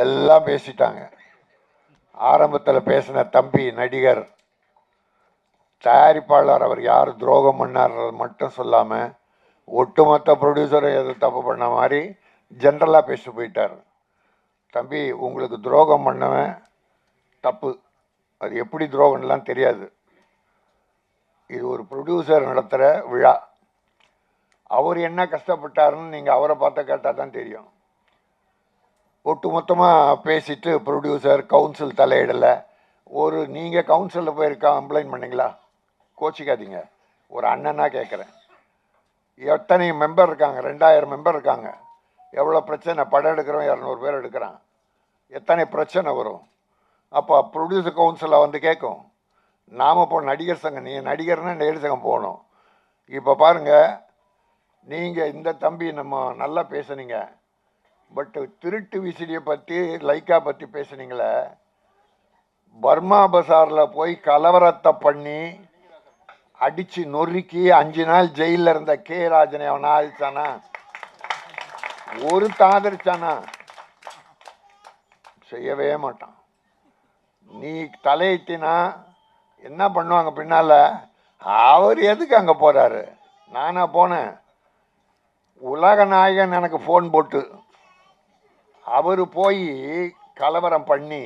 எல்லாம் பேசிட்டாங்க. ஆரம்பத்தில் பேசின தம்பி நடிகர் தயாரிப்பாளர் அவர் யார் துரோகம் பண்ணார்றது மட்டும் சொல்லாமல் ஒட்டுமொத்த ப்ரொடியூசரை எது தப்பு பண்ண மாதிரி ஜென்ரலாக பேசிட்டு போயிட்டார். தம்பி, உங்களுக்கு துரோகம் பண்ணவன் தப்பு, அது எப்படி துரோகம்லாம் தெரியாது. இது ஒரு ப்ரொடியூசர் நடத்துகிற விழா. அவர் என்ன கஷ்டப்பட்டாருன்னு நீங்கள் அவரை பார்த்த கேட்டால் தான் தெரியும். ஒட்டுமொத்தமாக பேசிட்டு ப்ரொடியூசர் கவுன்சில் தலையிடலை. நீங்கள் கவுன்சிலில் போய் கம்ப்ளைண்ட் பண்ணிங்களா? கோச்சிக்காதீங்க, ஒரு அண்ணனாக கேட்குறேன். எத்தனை மெம்பர் இருக்காங்க? 2000 மெம்பர் இருக்காங்க. எவ்வளோ பிரச்சனை? படம் எடுக்கிறவன் 200 பேர் எடுக்கிறான். எத்தனை பிரச்சனை வரும்? அப்போ ப்ரொடியூசர் கவுன்சிலை வந்து கேட்கும். நாம் நடிகர் சங்கம், நீங்கள் நடிகர்னா நடிகர் சங்கம் போகணும். இப்போ பாருங்கள், நீங்கள் இந்த தம்பி நம்ம நல்லா பேசுனீங்க, பட் திருட்டு விசிறியை பற்றி லைக்கா பற்றி பேசுனீங்களே. பர்மா பசாரில் போய் கலவரத்தை பண்ணி அடித்து நொறுக்கி 5 நாள் ஜெயிலில் இருந்த கே ராஜனை அவன் ஆதிச்சானா? ஒரு தாதரிச்சானா? செய்யவே மாட்டான். நீ தலையிட்டினா என்ன பண்ணுவாங்க பின்னால்? அவர் எதுக்கு அங்கே போகிறாரு? நானா போனேன்? உலக நாயகன் எனக்கு ஃபோன் போட்டு அவர் போய் கலவரம் பண்ணி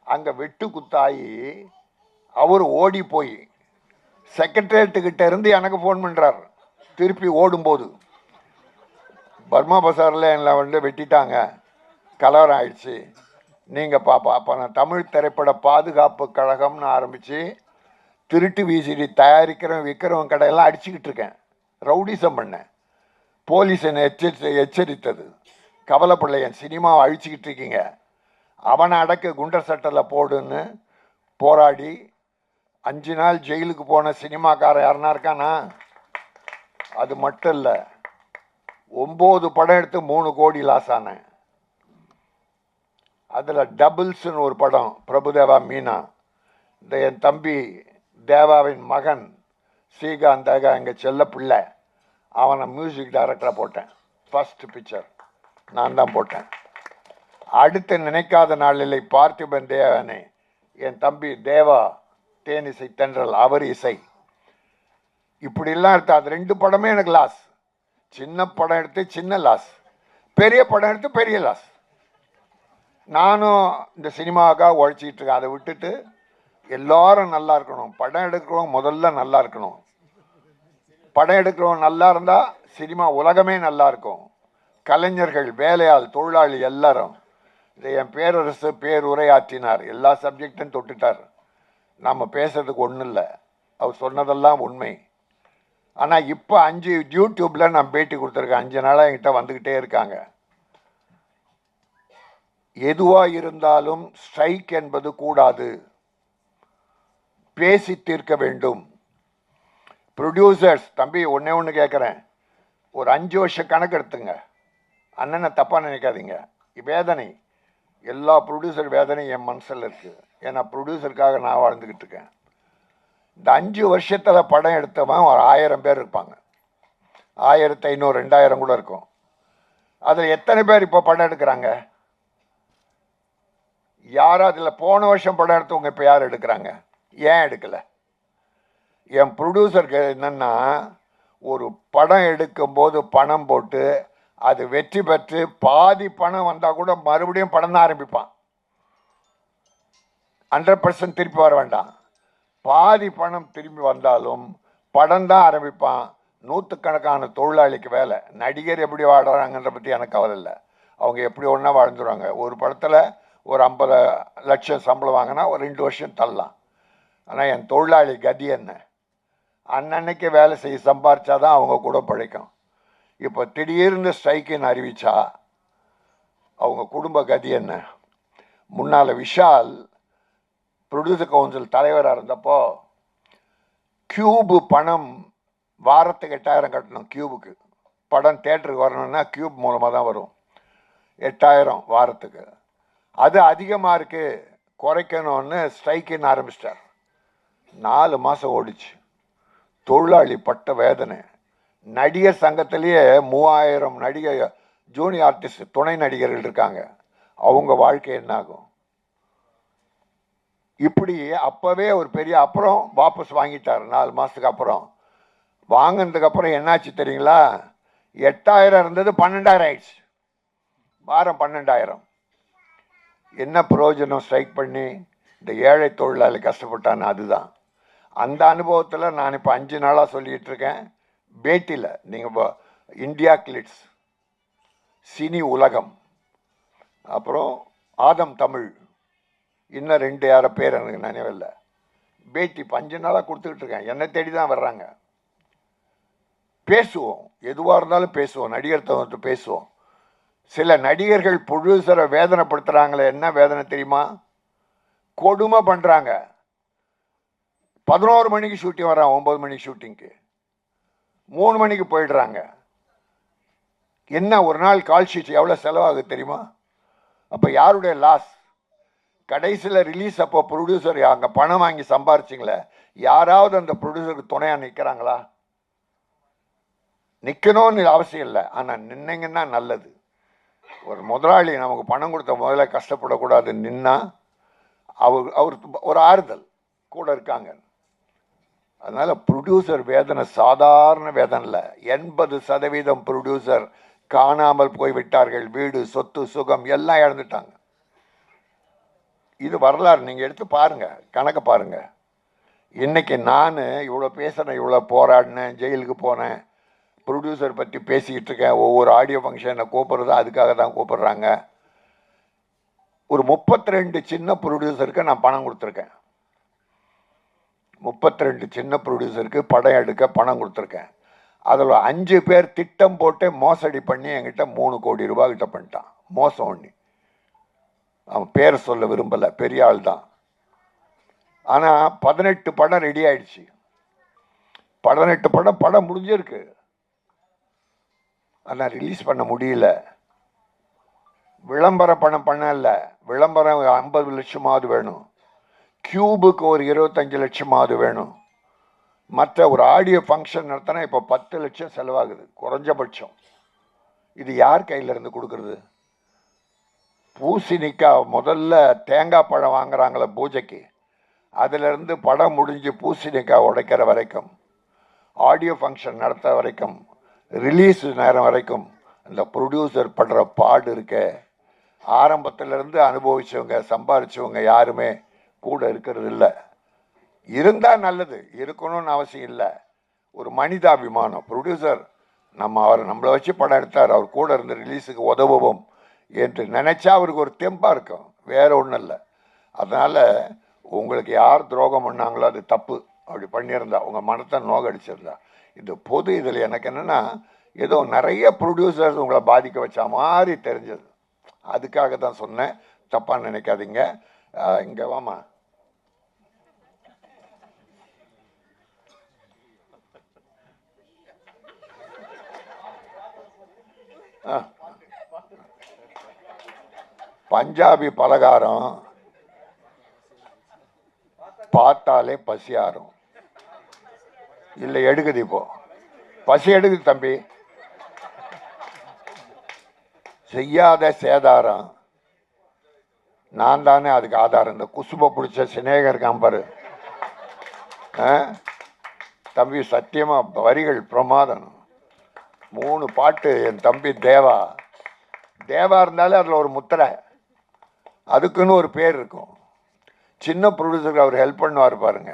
அங்கே வெட்டு குத்தாயி அவர் ஓடி போய் செக்ரட்டரியேட்டுக்கிட்ட இருந்து எனக்கு ஃபோன் பண்ணுறார். திருப்பி ஓடும்போது பர்மா பசாரில் என்னை வந்து வெட்டிட்டாங்க, கலவரம் ஆயிடுச்சு, நீங்கள் பாப்பா. அப்போ நான் தமிழ் திரைப்பட பாதுகாப்பு கழகம்னு ஆரம்பித்து திருட்டு விசிடி தயாரிக்கிறவன் விற்கிறவன் கடையெல்லாம் அடிச்சுக்கிட்டு இருக்கேன். ரவுடிசம் பண்ணேன். போலீஸ் என்னை எச்சரித்தது, கவலைப்படலை, என் சினிமாவை அழிச்சிக்கிட்டு இருக்கீங்க, அவனை அடக்க குண்டர் சட்டத்தில் போடுன்னு போராடி 5 நாள் ஜெயிலுக்கு போன சினிமாக்காரன் யாருன்னா இருக்கானா? அது மட்டும் இல்லை, 9 படம் எடுத்து 3 கோடி லாஸ் ஆனேன். அதில் டபுள்ஸ்னு ஒரு படம், பிரபுதேவா மீனா, இந்த என் தம்பி தேவாவின் மகன் ஸ்ரீகாந்த் எங்கள் செல்ல பிள்ளை, அவனை மியூசிக் டைரக்டராக போட்டேன். ஃபர்ஸ்ட் பிக்சர் நான் தான் போட்டேன். அடுத்து நினைக்காத நாளில் பார்த்திபன் தேவனே, என் தம்பி தேவா தேனிசை தென்றல், அவர் இசை. இப்படிலாம் எடுத்து அது 2 படமே எனக்கு லாஸ். சின்ன படம் எடுத்து சின்ன லாஸ், பெரிய படம் எடுத்து பெரிய லாஸ். நானும் இந்த சினிமாவுக்காக உழைச்சிக்கிட்டு இருக்கேன். அதை விட்டுட்டு எல்லாரும் நல்லா இருக்கணும். படம் எடுக்கிறவங்க முதல்ல நல்லா இருக்கணும். படம் எடுக்கிறவங்க நல்லா இருந்தால் சினிமா உலகமே நல்லா இருக்கும். கலைஞர்கள், வேலையாள், தொழிலாளி எல்லாரும். இதை என் பேரரசு பேருரையாற்றினார். எல்லா சப்ஜெக்டும் தொட்டுட்டார். நம்ம பேசுறதுக்கு ஒன்றும் இல்லை, அவர் சொன்னதெல்லாம் உண்மை. ஆனால் இப்போ 5 யூடியூப்பில் நான் பேட்டி கொடுத்துருக்கேன். 5 நாளாக என்கிட்ட வந்துக்கிட்டே இருக்காங்க. எதுவாக இருந்தாலும் ஸ்ட்ரைக் என்பது கூடாது, பேசி தீர்க்க வேண்டும். ப்ரொடியூசர்ஸ் தம்பி, ஒன்று கேட்குறேன், ஒரு 5 வருஷ கணக்கு எடுத்துங்க. அண்ணனை தப்பாக நினைக்காதீங்க. வேதனை, எல்லா ப்ரொடியூசர் வேதனையும் என் மனசில் இருக்குது. ஏன்னா ப்ரொடியூசருக்காக நான் வாழ்ந்துக்கிட்டு இருக்கேன். இந்த 5 வருஷத்தில் படம் எடுத்தவன் ஒரு 1000 பேர் இருப்பாங்க. 1500 2000 கூட இருக்கும். அதில் எத்தனை பேர் இப்போ படம் எடுக்கிறாங்க? யாரும் அதில் போன வருஷம் படம் எடுத்தவங்க இப்போ யார் எடுக்கிறாங்க? ஏன் எடுக்கலை? என் ப்ரொடியூசருக்கு என்னென்னா, ஒரு படம் எடுக்கும்போது பணம் போட்டு அது வெற்றி பெற்று பாதி பணம் வந்தால் கூட மறுபடியும் படம் தான் ஆரம்பிப்பான். 100% திருப்பி வர வேண்டாம். பாதி பணம் திரும்பி வந்தாலும் படம் தான் ஆரம்பிப்பான். 100கணக்கான தொழிலாளிக்கு வேலை. நடிகர் எப்படி வாழ்கிறாங்கன்ற பற்றி எனக்கு கவலை இல்லை. அவங்க எப்படி ஒன்றா வாழ்ந்துருவாங்க. ஒரு படத்தில் ஒரு 50 லட்சம் சம்பளம் வாங்கினா ஒரு 2 வருஷம் தள்ளலாம். ஆனால் என் தொழிலாளி கதி என்ன? அன்னன்னைக்கு வேலை செய்ய சம்பாரிச்சாதான் அவங்க கூட பிழைக்கும். இப்போ திடீர்னு ஸ்ட்ரைக்குன்னு அறிவிச்சா அவங்க குடும்ப கதி என்ன? முன்னால் விஷால் ப்ரொடியூசர் கவுன்சில் தலைவராக இருந்தப்போ கியூபு பணம் வாரத்துக்கு 8000 கட்டணும். கியூபுக்கு படம் தேட்டருக்கு வரணும்னா கியூப் மூலமாக தான் வரும். 8000 வாரத்துக்கு. அது அதிகமாக இருக்குது, குறைக்கணும்னு ஸ்ட்ரைக்குன்னு ஆரம்பிச்சிட்டார். 4 மாதம் ஓடிச்சு. தொழிலாளி பட்ட வேதனை. நடிகர் சங்கத்திலேயே 3000 நடிகர் ஜூனியர் ஆர்டிஸ்ட் துணை நடிகர்கள் இருக்காங்க. அவங்க வாழ்க்கை என்ன ஆகும்? இப்படி அப்பவே ஒரு பெரிய, அப்புறம் வாபஸ் வாங்கிட்டார் 4 மாசத்துக்கு அப்புறம். வாங்கினதுக்கு அப்புறம் என்னாச்சு தெரியுங்களா? 8000 இருந்தது 12000 ஆயிடுச்சு. வாரம் 12000. என்ன பிரயோஜனம் ஸ்ட்ரைக் பண்ணி? இந்த ஏழை தொழிலாளி கஷ்டப்பட்டான்னு. அதுதான் அந்த அனுபவத்தில் நான் இப்போ 5 நாளாக சொல்லிட்டு இருக்கேன். பேட்டியில் நீங்கள் இந்தியா கிளிட்ஸ், சினி உலகம், அப்புறம் ஆதம் தமிழ், இன்னும் 2 யார பேர் எனக்கு நினைவில்லை. பேட்டி 5 நாளாக கொடுத்துக்கிட்டு இருக்கேன். என்னை தேடி தான் வர்றாங்க. பேசுவோம், எதுவாக இருந்தாலும் பேசுவோம், நடிகர் தவிர்த்து பேசுவோம். சில நடிகர்கள் ப்ரொடியூசரை வேதனைப்படுத்துகிறாங்களே, என்ன வேதனை தெரியுமா? கொடுமை பண்ணுறாங்க. 11 மணிக்கு ஷூட்டிங் வர்றான், 9 மணிக்கு ஷூட்டிங்க்கு, 3 மணிக்கு போயிடுறாங்க. என்ன ஒரு நாள் கால் ஷீட் எவ்வளோ செலவாகுது தெரியுமா? அப்போ யாருடைய லாஸ்? கடைசியில் ரிலீஸ் அப்போ ப்ரொடியூசர் அங்கே பணம் வாங்கி சம்பாரிச்சிங்களே, யாராவது அந்த ப்ரொடியூசருக்கு துணையாக நிற்கிறாங்களா? நிற்கணும்னு அவசியம் இல்லை, ஆனால் நின்னீங்கன்னா நல்லது. ஒரு முதலாளி நமக்கு பணம் கொடுத்த முதல்ல கஷ்டப்படக்கூடாது. நின்னா அவர் ஒரு ஆறுதல் கூட இருக்காங்க. அதனால ப்ரொடியூசர் வேதனை சாதாரண வேதனை இல்லை. 80% ப்ரொடியூசர் காணாமல் போய்விட்டார்கள். வீடு, சொத்து, சுகம் எல்லாம் இழந்துட்டாங்க. இது வரலாறு. நீங்கள் எடுத்து பாருங்க, கணக்கு பாருங்க. இன்னைக்கு நான் இவ்வளோ பேசுகிறேன், இவ்வளோ போராடினேன், ஜெயிலுக்கு போனேன், ப்ரொடியூசர் பற்றி பேசிக்கிட்டு இருக்கேன். ஒவ்வொரு ஆடியோ ஃபங்க்ஷனை கூப்பிட்றது அதுக்காக தான் கூப்பிட்றாங்க. ஒரு 32 சின்ன ப்ரொடியூசருக்கு நான் பணம் கொடுத்துருக்கேன். 32 சின்ன ப்ரொடியூசருக்கு படம் எடுக்க பணம் கொடுத்துருக்கேன். அதில் 5 பேர் திட்டம் போட்டு மோசடி பண்ணி என்கிட்ட 3 கோடி ரூபாய் கிட்ட பண்ணிட்டான். மோசம் ஒண்ணி. அவன் பேரை சொல்ல விரும்பலை, பெரிய ஆள் தான். ஆனால் 18 படம் ரெடி ஆயிடுச்சு. 18 படம் முடிஞ்சிருக்கு, ஆனால் ரிலீஸ் பண்ண முடியல. விளம்பர பணம் பண்ணல. விளம்பரம் 50 லட்சமாவது வேணும். கியூபுக்கு ஒரு 25 லட்சமாவது வேணும். மற்ற ஒரு ஆடியோ ஃபங்க்ஷன் நடத்தினா இப்போ 10 லட்சம் செலவாகுது குறைஞ்சபட்சம். இது யார் கையில இருந்து கொடுக்கறது? பூசணிக்காய் முதல்ல தேங்காய் பழம் வாங்குறாங்களே பூஜைக்கு, அதிலிருந்து படம் முடிஞ்சு பூசணிக்காய் உடைக்கிற வரைக்கும், ஆடியோ ஃபங்க்ஷன் நடத்த வரைக்கும், ரிலீஸ் நேரம் வரைக்கும் அந்த ப்ரொடியூசர் படுற பாடு இருக்க. ஆரம்பத்திலிருந்து அனுபவிச்சவங்க, சம்பாதிச்சவங்க யாருமே கூட இருக்கிறது இல்லை. இருந்தால் நல்லது, இருக்கணும்னு அவசியம் இல்லை. ஒரு மனிதாபிமானம். ப்ரொடியூசர் நம்மளை வச்சு படம் எடுத்தார், அவர் கூட இருந்து ரிலீஸுக்கு உதவுவோம் என்று நினைச்சா அவருக்கு ஒரு தெம்பாக இருக்கும், வேற ஒன்றும் இல்லை. அதனால் உங்களுக்கு யார் துரோகம் பண்ணாங்களோ அது தப்பு. அப்படி பண்ணியிருந்தா உங்கள் மனத்தை நோகடிச்சிருந்தா. இது பொது. இதில் எனக்கு என்னென்னா, ஏதோ நிறைய ப்ரொடியூசர்ஸ் உங்களை பாதிக்க வச்ச மாதிரி தெரிஞ்சது. அதுக்காக தான் சொன்னேன், தப்பாக நினைக்காதீங்க. இங்கே வாமா. பஞ்சாபி பலகாரம் பார்த்தாலே பசியாரும். இல்லை எடுக்குது, இப்போ பசி எடுக்குது தம்பி. செய்யாத சேதாரம். நான் தானே அதுக்கு ஆதாரம். இந்த குசுபை பிடிச்ச சிநேகர் காம்பாரு தம்பி, சத்தியமா வரிகள் பிரமாதம். 3 பாட்டு. என் தம்பி தேவா இருந்தாலே அதில் ஒரு முத்திரை, அதுக்குன்னு ஒரு பேர் இருக்கும். சின்ன ப்ரொடியூசருக்கு அவர் ஹெல்ப் பண்ணுவார் பாருங்க,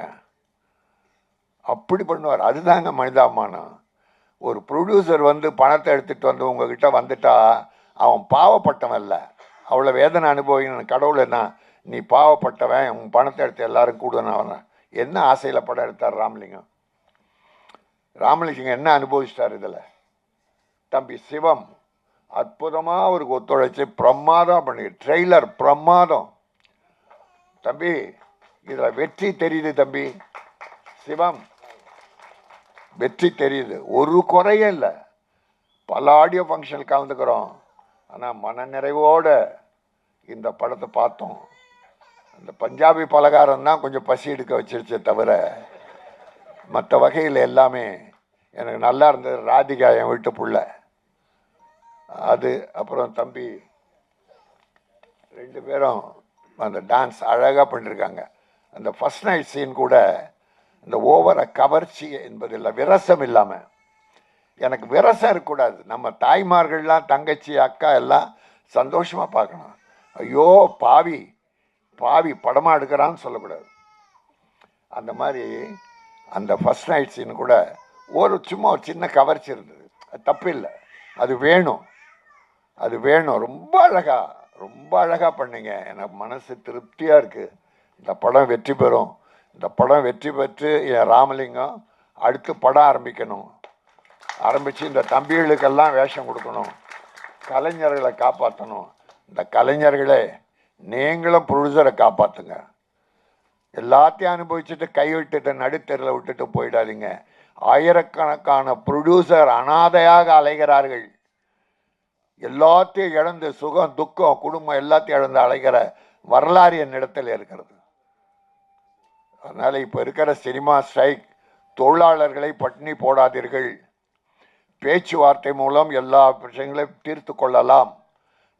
அப்படி பண்ணுவார். அதுதாங்க மனிதாபிமானம். ஒரு ப்ரொடியூசர் பணத்தை எடுத்துகிட்டு உங்ககிட்ட வந்துட்டா அவன் பாவப்பட்டவன் இல்லை, அவ்வளோ வேதனை அனுபவிக்கணும். கடவுள் என்ன, நீ பாவப்பட்டவன், உன் பணத்தை எடுத்து எல்லாரும் கூடுதல். அவன் என்ன ஆசையில் படம் எடுத்தார் ராமலிங்கம்? ராமலிங்கம் என்ன அனுபவிச்சிட்டார் இதில்? தம்பி சிவம் அற்புதமாக அவருக்கு ஒத்துழைச்சி பிரமாதம் பண்ணி, ட்ரெய்லர் பிரமாதம். தம்பி இதில் வெற்றி தெரியுது. தம்பி சிவம் வெற்றி தெரியுது, ஒரு குறையும் இல்லை. பல ஆடியோ ஃபங்க்ஷன் கலந்துக்கிறோம், ஆனால் மன நிறைவோடு இந்த படத்தை பார்த்தோம். அந்த பஞ்சாபி பலகாரம் தான் கொஞ்சம் பசி எடுக்க வச்சிருச்சே தவிர மற்ற வகையில் எல்லாமே எனக்கு நல்லா இருந்தது. ராதிகா என் வீட்டு புள்ள அது. அப்புறம் தம்பி 2 பேரும் அந்த டான்ஸ் அழகாக பண்ணியிருக்காங்க. அந்த ஃபர்ஸ்ட் நைட் சீன் கூட இந்த ஓவர கவர்ச்சி என்பதில்லை, விரசம் இல்லாமல். எனக்கு விரசம் இருக்கக்கூடாது. நம்ம தாய்மார்கள்லாம் தங்கச்சி அக்கா எல்லாம் சந்தோஷமாக பார்க்கணும். ஐயோ பாவி பாவி படமாக எடுக்கிறான்னு சொல்லக்கூடாது. அந்த மாதிரி அந்த ஃபர்ஸ்ட் நைட் சீன் கூட சும்மா ஒரு சின்ன கவர்ச்சி இருந்தது. அது தப்பு இல்லை, அது வேணும், அது வேணும். ரொம்ப அழகாக பண்ணீங்க. எனக்கு மனசு திருப்தியாக இருக்குது. இந்த படம் வெற்றி பெறும். இந்த படம் வெற்றி பெற்று என் ராமலிங்கம் அடுத்து படம் ஆரம்பித்து இந்த தம்பிகளுக்கெல்லாம் வேஷம் கொடுக்கணும், கலைஞர்களை காப்பாற்றணும். இந்த கலைஞர்களே நீங்களும் ப்ரொடியூசரை காப்பாற்றுங்க. எல்லாத்தையும் அனுபவிச்சுட்டு கைவிட்டுட்டு நடுத்தெருவில் விட்டுட்டு போயிடாதீங்க. ஆயிரக்கணக்கான ப்ரொடியூசர் அனாதையாக அலைகிறார்கள். எல்லாத்தையும் இழந்து சுகம் துக்கம் குடும்பம் எல்லாத்தையும் இழந்து அலைகிற வரலாறு என்னிடத்தில் இருக்கிறது. அதனால் இப்போ இருக்கிற சினிமா ஸ்ட்ரைக், தொழிலாளர்களை பட்டினி போடாதீர்கள். பேச்சுவார்த்தை மூலம் எல்லா விஷயங்களையும் தீர்த்து கொள்ளலாம்.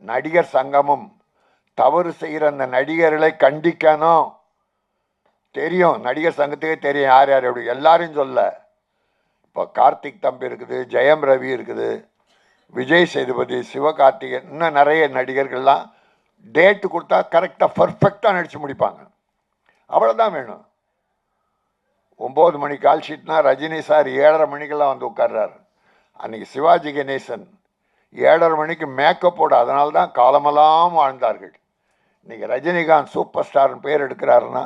நடிகர் சங்கமும் தவறு செய்கிற அந்த நடிகர்களை கண்டிக்கணும். தெரியும், நடிகர் சங்கத்துக்கே தெரியும் யார் யார் எப்படி, எல்லாரையும் சொல்ல. இப்போ கார்த்திக் தம்பி இருக்குது, ஜெயம் ரவி இருக்குது, விஜய் சேதுபதி, சிவகார்த்திகேயன், இன்னும் நிறைய நடிகர்கள்லாம் டேட்டு கொடுத்தா கரெக்டாக பர்ஃபெக்டாக நடித்து முடிப்பாங்க. அவ்வளோதான் வேணும். 9 மணி கால் ஷீட்னா ரஜினி சார் 7:30 மணிக்கெல்லாம் வந்து உட்கார்றாரு. அன்றைக்கி சிவாஜி கணேசன் 7:30 மணிக்கு மேக்கப்போடு, அதனால தான் காலமெல்லாம் வாழ்ந்தார்கள். இன்றைக்கி ரஜினிகாந்த் சூப்பர் ஸ்டார்னு பேர் எடுக்கிறாருன்னா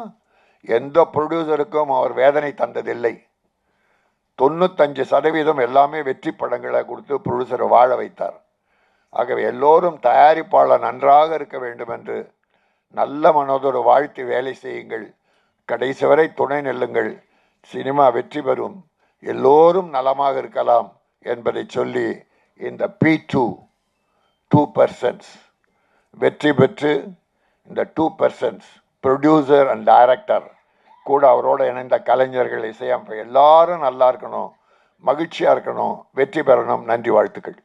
எந்த ப்ரொடியூசருக்கும் அவர் வேதனை தந்ததில்லை. 95% எல்லாமே வெற்றி படங்களை கொடுத்து ப்ரொடியூசரை வாழ வைத்தார். ஆகவே எல்லோரும் தயாரிப்பாளர் நன்றாக இருக்க வேண்டும் என்று நல்ல மனதோடு வாழ்த்து வேலை செய்யுங்கள். கடைசி வரை துணை நெல்லுங்கள். சினிமா வெற்றி பெறும். எல்லோரும் நலமாக இருக்கலாம் என்பதை சொல்லி இந்த P2 2% வெற்றி பெற்று இந்த 2% ப்ரொடியூசர் அண்ட் டைரக்டர் கூட அவரோடு இணைந்த கலைஞர்கள், இசையமைப்பு எல்லாரும் நல்லா இருக்கணும், மகிழ்ச்சியாக இருக்கணும், வெற்றி பெறணும். நன்றி, வாழ்த்துக்கள்.